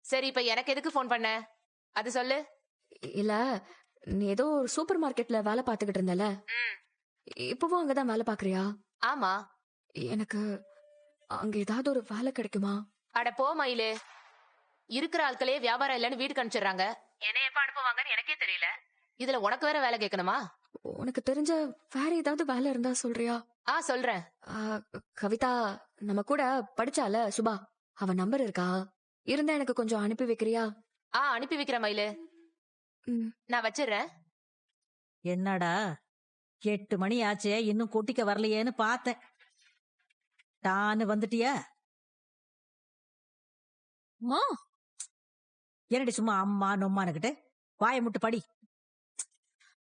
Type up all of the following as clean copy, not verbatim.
சரி, இப்ப எனக்கு எதுக்கு போன் பண்ண? அது சொல்லு. இல்ல, நீ ஏதோ ஒரு சூப்பர் மார்க்கெட்ல வேலை பார்த்துக்கிட்டு இருந்தல, இப்பவும் அங்கதான் வேலை பாக்குறியா? ஆமா. எனக்கு அங்க ஏதாவது ஒரு வேலை கிடைக்குமா? அட போ மயிலு. இருக்கிற ஆட்களே வியாபாரம் இல்லன்னு வீட்டுக்கு அனுப்பிச்சிடுறாங்க. என்ன எப்ப அனுப்புவாங்கன்னு எனக்கே தெரியல. இதுல உனக்கு வேற வேலை கேட்கணுமா? உனக்கு தெரிஞ்ச வேற ஏதாவது வேலை இருந்தா சொல்றியா? சொல்றேன். கவிதா நம்ம கூட படிச்சால சுபா, அவ நம்பர் இருக்கா? இருந்தா எனக்கு கொஞ்சம் அனுப்பி வைக்கிறியா? அனுப்பி வைக்கிற மயிலு. நான் வச்சிடுறேன். என்னடா 8 மணி ஆச்சே, இன்னும் கொட்டிக்க வரலையேன்னு பார்த்தேன். டான்னு வந்துட்டியா? என்னடி சும்மா அம்மா நொம்மானுகிட்டு வாயை முட்டு படி.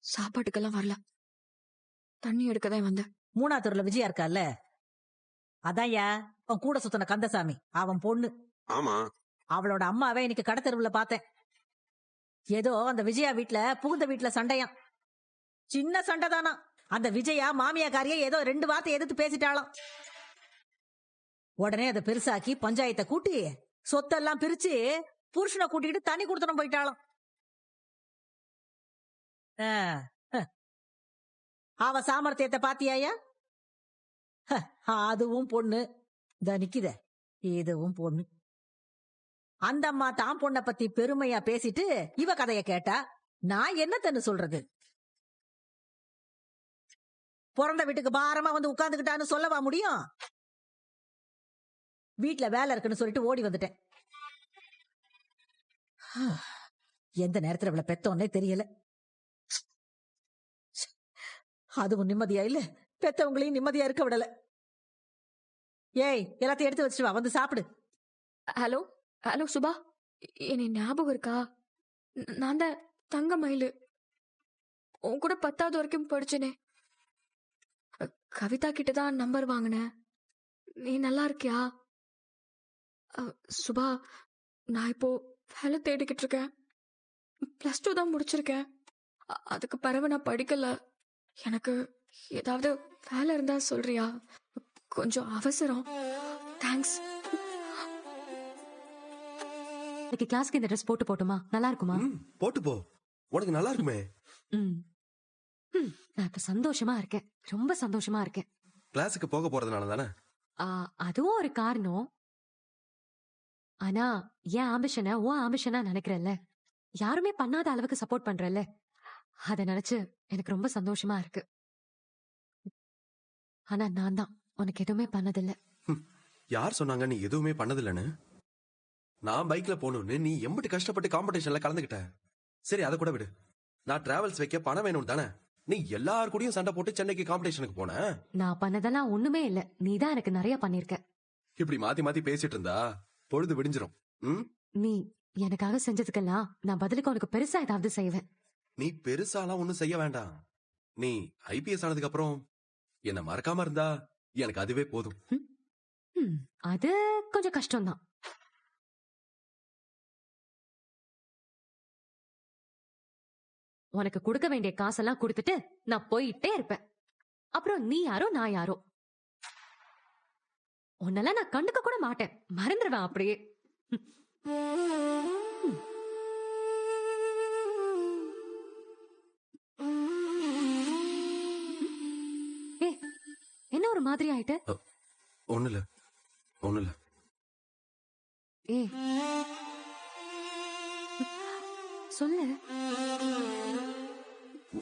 சாப்பாட்டுக்கெல்லாம் வரல, தண்ணி எடுக்கதான் வந்தேன். 3ஆவது தெருல விஜயா இருக்கால, அதான்யா அவன் கூட சுத்தின கந்தசாமி, அவன் பொண்ணு. ஆமா. அவளோட அம்மாவே இன்னைக்கு கடத்தெருவுல பார்த்தேன். ஏதோ அந்த விஜயா வீட்டுல புகுந்த வீட்டுல சண்டையாம். சின்ன சண்டை தானா. அந்த விஜயா மாமியாக்காரியை ஏதோ 2 வார்த்தை எதிர்த்து பேசிட்டாளாம். உடனே அதை பெருசாக்கி பஞ்சாயத்தை கூட்டி சொத்தெல்லாம் பிரிச்சு புருஷனை கூட்டிக்கிட்டு தண்ணி கொடுத்தனும் போயிட்டாளாம். அவ சாமர்த்தியத்தை பாத்தியாயா? அதுவும் பொண்ணு நிக்குத, இதுவும் பொண்ணு. அந்த அம்மா தான் பொண்ணை பத்தி பெருமையா பேசிட்டு இவ கதைய கேட்டா நான் என்னத்தன்னு சொல்றது? பிறந்த வீட்டுக்கு பாரமா வந்து உட்கார்ந்துகிட்டான்னு சொல்லவா முடியும்? வீட்டுல வேலை இருக்குன்னு சொல்லிட்டு ஓடி வந்துட்டேன். எந்த நேரத்துல இவளை பெத்தோன்னே தெரியல. அதுவும் நிம்மதியா இல்ல, பெத்தவங்களையும் நிம்மதியா இருக்க விடல. ஏய், எல்லாத்தையும் எடுத்து வச்சுட்டு வா, வந்து சாப்பிடு. ஹலோ ஹலோ சுபா, என்ன ஞாபகம் இருக்கா? நான் தான் தங்க மயிலு, உன் கூட 10வது வரைக்கும் படிச்சேனே. கவிதா கிட்டதான் நம்பர் வாங்கினேன். நீ நல்லா இருக்கியா? சுபா, நான் இப்போ வேலை தேடிக்கிட்டு இருக்கேன். +2 தான் முடிச்சிருக்கேன். அதுக்கு பிறகு நான் படிக்கல. எனக்கு ஏதாவது வேலை இருந்தா சொல்றியா? கொஞ்சம் அவசரம். தேங்க்ஸ். கிளாஸ்க்கு இந்த ட்ரெஸ் போட்டு போட்டுமா? நல்லா இருக்குமா? போட்டு போ, உனக்கு நல்லா இருக்குமே. நான் இப்ப சந்தோஷமா இருக்கேன், ரொம்ப சந்தோஷமா இருக்கேன். கிளாஸுக்கு போக போறதுனால தானே? அதுவும் ஒரு காரணம். ஆனா என் ஆம்பிஷனை உன் ஆம்பிஷனா நினைக்கிறல்ல, யாருமே பண்ணாத அளவுக்கு சப்போர்ட் பண்றல்ல, அத நினைச்சு எனக்கு ரொம்ப சந்தோஷமா இருக்கு. ஆனா நான் தான் உனக்கு எதுவுமே பண்ணதில்ல. யார் சொன்னாங்க நீ எதுவுமே பண்ணதில்லன்னு? நான் பைக்ல போகணும்னு நீ எம்பிட்டு கஷ்டப்பட்டு காம்படிஷன்ல கலந்துகிட்ட. சரி, அதை கூட விடு. நான் டிராவல்ஸ் வைக்க பணம் வேணும் தானே? நீ எல்லார் கூடயும் சண்டை போட்டு சென்னைக்கு காம்படிஷனுக்கு போன. நான் பண்ணதெல்லாம் ஒண்ணுமே இல்ல, நீதான் எனக்கு நிறைய பண்ணிருக்க. இப்படி மாத்தி மாத்தி பேசிட்டு இருந்தா பொழுது விடிஞ்சிரும். நீ எனக்காக செஞ்சதுக்கெல்லாம் நான் பதிலுக்கு உனக்கு பெருசா ஏதாவது செய்வேன். நீ பெருசாலாம் ஒண்ணும் செய்ய வேண்டாம். நீ IPS ஆனதுக்கு அப்புறம் என்ன மறக்காம இருந்தா எனக்கு அதுவே போதும். அது கொஞ்சம் கஷ்டம்தான். உனக்கு கொடுக்க வேண்டிய காசெல்லாம் கொடுத்துட்டு நான் போயிட்டே இருப்பேன். அப்புறம் நீ யாரோ நான் யாரோ. உன்னெல்லாம் நான் கண்டுக்க கூட மாட்டேன், மறந்துடுவேன் அப்படியே. என்ன ஒரு மாதிரி ஆயிட்ட? ஒண்ணுல ஒண்ணுல. சொல்லு.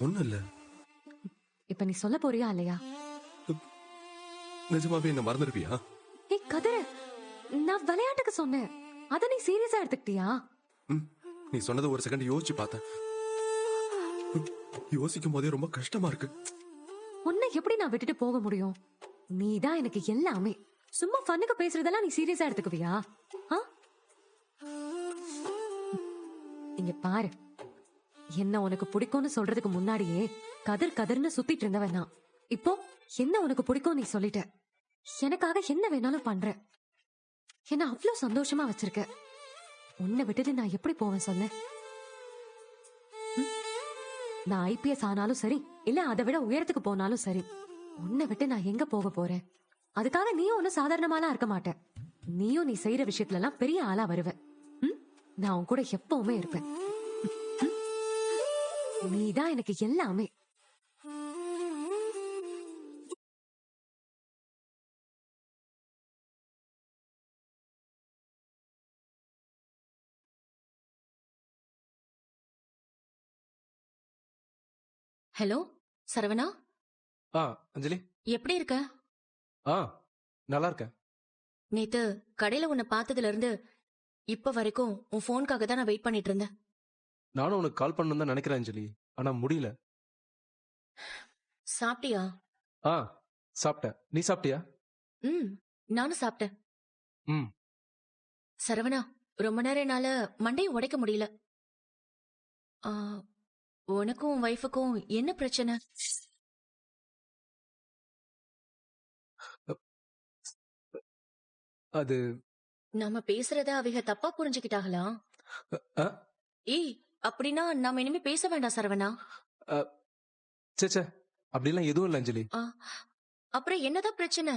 ஒண்ணு இல்ல. இப்ப நீ சொல்ல போறியா இல்லையா? நிஜமாவே என்ன மறந்துடுவியா? கதிர, நான் விளையாட்டுக்கு சொன்னேன், அத நீ சீரியஸா எடுத்துக்கிட்டியா? நீ சொன்னது ஒரு செகண்ட் யோசிச்சு பார்த்தேன். யோசிக்கும் போதே ரொம்ப கஷ்டமா இருக்கு. உன்னை எப்படி நான் விட்டுட்டு போக முடியும்? நீதான் எனக்கு எல்லாமே. சும்மா ஃபன்னுக்கு பேசுறதெல்லாம் நீ சீரியஸா எடுத்துக்குவியா? இங்க பாரு, என்ன உனக்கு பிடிக்கும்னு சொல்றதுக்கு முன்னாடியே கதிர் கதிர்னு சுத்திட்டு இருந்தவன் நான். இப்போ என்ன உனக்கு பிடிக்கும் நீ சொல்லிட்ட. எனக்காக என்ன வேணாலும் பண்ற. என்ன அவ்வளவு சந்தோஷமா வச்சிருக்க. உன்னை விட்டுட்டு நான் எப்படி போவேன் சொல்லு? நான் IPS ஆனாலும் சரி, இல்ல அதை விட உயரத்துக்கு போனாலும் சரி, உன்னை விட்டு நான் எங்க போக போறேன்? அதுக்காக நீயும் ஒன்னும் சாதாரணமாலாம் இருக்க மாட்டேன். நீயும் நீ செய்யற விஷயத்துல எல்லாம் பெரிய ஆளா வருவ. நான் உன் கூட எப்பவுமே இருப்பேன். நீதான் எனக்கு எல்லாமே. ஹலோ சரவணா, அஞ்சலி. எப்படி இருக்க? நல்லா இருக்கேன். நேத்து கடையில உன்னை பார்த்ததுல இருந்து இப்ப வரைக்கும் உன் போனுக்காக தான் நான் வெயிட் பண்ணிட்டு இருந்தேன். நானும் உனக்கு கால் பண்ணணும் தான் நினைக்கிறேன் அஞ்சலி, ஆனா முடியல. சாப்பிட்டியா? சாப்பிட்டேன். நீ சாப்பிட்டியா? நானும் சாப்பிட்டேன். ம். சரவணா, ரொம்ப நேரம் என்னால மண்டையை உடைக்க முடியல. ஆ, உனக்கும் உன் வைஃபுக்கும் என்ன பிரச்சனை? அது நாம பேசுறத அவங்க தப்பா புரிஞ்சுக்கிட்டாங்களா? அ, ஏய், அப்படின்னா நாம இனிமே பேச வேண்டாம் சரவணா. ச்சே அப்படிலாம் எதுவும் இல்லை அஞ்சலி. ஆ, அப்புறம் என்னதான் பிரச்சனை?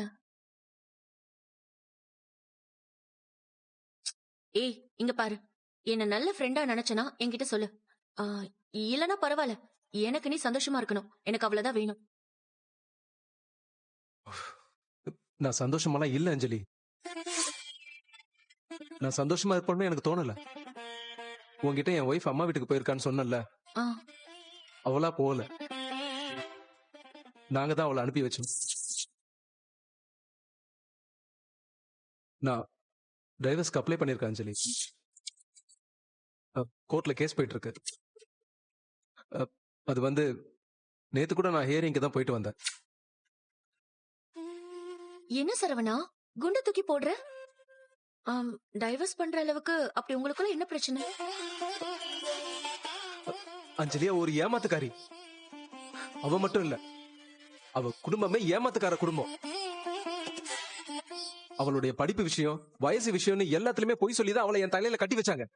ஏய், இங்க பாரு, என்ன நல்ல ஃப்ரெண்டா நினைச்சனா என்கிட்ட சொல்லு. ஆ, இல்லனா பரவாயில்ல, எனக்கு நீ சந்தோஷமா இருக்கணும், எனக்கு அவ்வளவுதான் வேணும். நான் சந்தோஷமெல்லாம் இல்லை அஞ்சலி. நான் சந்தோஷமா இருப்பேன்னு எனக்கு தோணல. உன்கிட்ட என் ஒய்ஃப் அம்மா வீட்டுக்கு போயிருக்கான்னு சொன்னல, ஆ, அவளா போகல. நாங்க தான் அவளை அனுப்பி வச்சோம். நான் டைவர்ஸ்க்கு அப்ளை பண்ணிருக்கேன் அஞ்சலி. கோர்ட்ல கேஸ் போயிட்டு இருக்கு. அது வந்து நேத்து கூட நான் ஹியரிங்க்கு தான் போயிட்டு வந்தேன். என்ன சரவணா குண்டு தூக்கி போடுற? டைவர்ஸ் பண்ற அளவுக்கு அப்படி உங்களுக்குள்ள என்ன பிரச்சனை? அஞ்சலியா ஒரு ஏமாத்துக்காரி. அவ மட்டும் இல்ல, அவ குடும்பமே ஏமாத்துக்கார குடும்பம். அவளுடைய படிப்பு விஷயம், வயசு விஷயம்னு எல்லாத்துலயுமே பொய் சொல்லிதான் அவளை என் தலையில கட்டி வச்சாங்க.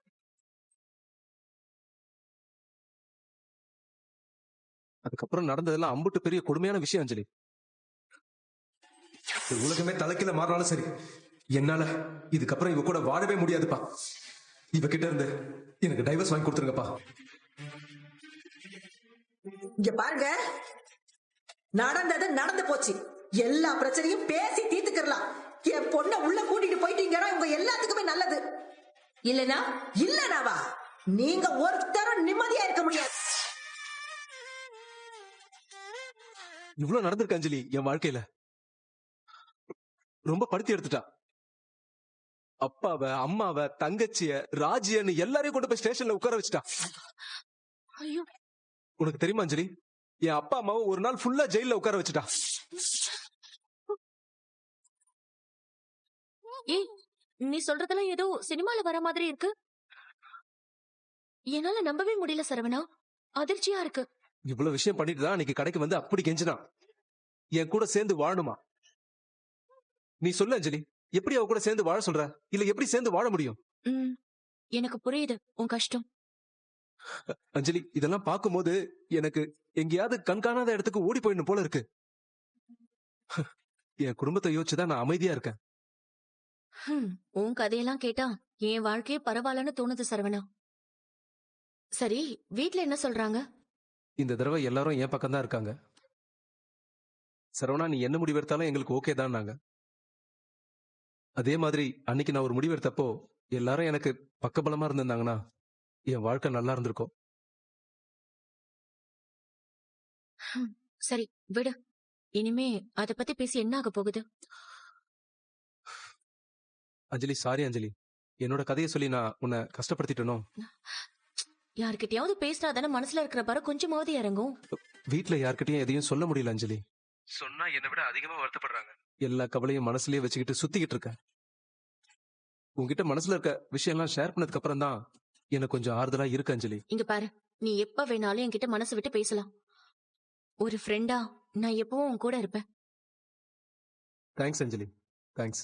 அதுக்கப்புறம் நடந்ததெல்லாம் அம்புட்டு பெரிய கொடுமையான விஷயம் அஞ்சலி. உலகமே தலைக்கீழ மாறினாலும் சரி, என்னால இதுக்கப்புறம் இவ கூட வாழவே முடியாதுப்பா. இவ கிட்ட இருந்து எனக்கு டைவர்ஸ் வாங்கி கொடுத்துருங்கப்பா. இங்க பாருங்க, நடந்தது நடந்து போச்சு. எல்லா பிரச்சனையும் பேசி தீர்த்துக்கலாம். என் பொண்ண உள்ள கூட்டிட்டு போயிட்டீங்கன்னா உங்க எல்லாத்துக்குமே நல்லது. இல்லனாவா நீங்க ஒருத்தரும் நிம்மதியா இருக்க முடியாது. இவ்வளவு நடந்திருக்கு அஞ்சலி என் வாழ்க்கையில. ரொம்ப படுத்தி எடுத்துட்டா. அப்பாவ, அம்மாவ, தங்கச்சிய, ராஜியன்னு எல்லாரையும் கொண்டு போய் ஸ்டேஷன்ல உட்கார வச்சுட்டா. ஐயோ, உனக்கு தெரியுமா அஞ்சலி, என் அப்பா அம்மாவை ஒரு நாள் ஃபுல்லா ஜெயில உட்கார வச்சுட்டா. ஏய், நீ சொல்றதெல்லாம் ஏதோ சினிமால வர மாதிரி இருக்கு. என்னால நம்பவே முடியல சரவணா, அதிர்ச்சியா இருக்கு. இவ்வளவு விஷயம் பண்ணிட்டு தான் அன்னைக்கு கடைக்கு வந்து அப்படி கெஞ்சினா என் கூட சேர்ந்து வாழணுமா. நீ சொல்லு அஞ்சலி, எப்படி அவ கூட சேர்ந்து வாழ சொல்ற? இல்ல எப்படி சேர்ந்து வாழ முடியும்? எனக்கு புரியுது உன் கஷ்டம். அஞ்சலி, இதெல்லாம் பார்க்கும்போது எனக்கு எங்கேயாவது கண்காணாத இடத்துக்கு ஓடி போயிடணும் போல இருக்கு. என் குடும்பத்தை யோசிச்சுதான் நான் அமைதியா இருக்கேன். உன் கதையெல்லாம் கேட்டா என் வாழ்க்கையே பரவாயில்லன்னு தோணுது சரவணா. சரி, வீட்ல என்ன சொல்றாங்க? இந்த தடவை எல்லாரும் என் பக்கம் தான் இருக்காங்க. சரவணா, நீ என்ன முடிவெடுத்தாலும் எங்களுக்கு ஓகே தான் நாங்க. அதே மாதிரி அன்னைக்கு நான் ஒரு முடிவெடுத்தப்போ எல்லாரும் எனக்கு பக்கபலமா இருந்திருந்தாங்கன்னா என் வாழ்க்கை நல்லா இருந்திருக்கும். சரி விடு, இனிமே அத பத்தி பேசி என்ன ஆக போகுது? அஞ்சலி, சாரி அஞ்சலி, என்னோட கதையை சொல்லி நான் உன்னை கஷ்டப்படுத்திட்டனோ? யார்கிட்டயாவது பேசினா தானே மனசுல இருக்கிற பாரு கொஞ்சமாவது இறங்கும். வீட்டுல யார்கிட்டயும் எதையும் சொல்ல முடியல அஞ்சலி. சொன்னா என்னை விட அதிகமா வருத்தப்படுறாங்க. எல்லா கவலையும் மனசுலயே வச்சுக்கிட்டு சுத்திக்கிட்டு இருக்கேன். உன்கிட்ட மனசுல இருக்க விஷயம் எல்லாம் ஷேர் பண்ணதுக்கு அப்புறம் தான் எனக்கு கொஞ்சம் ஆறுதலா இருக்கு அஞ்சலி. இங்க பாரு, நீ எப்ப வேணாலும் என்கிட்ட மனசு விட்டு பேசலாம். ஒரு ஃப்ரெண்டா நான் எப்பவும் உன் கூட இருப்பேன். தேங்க்ஸ் அஞ்சலி, தேங்க்ஸ்.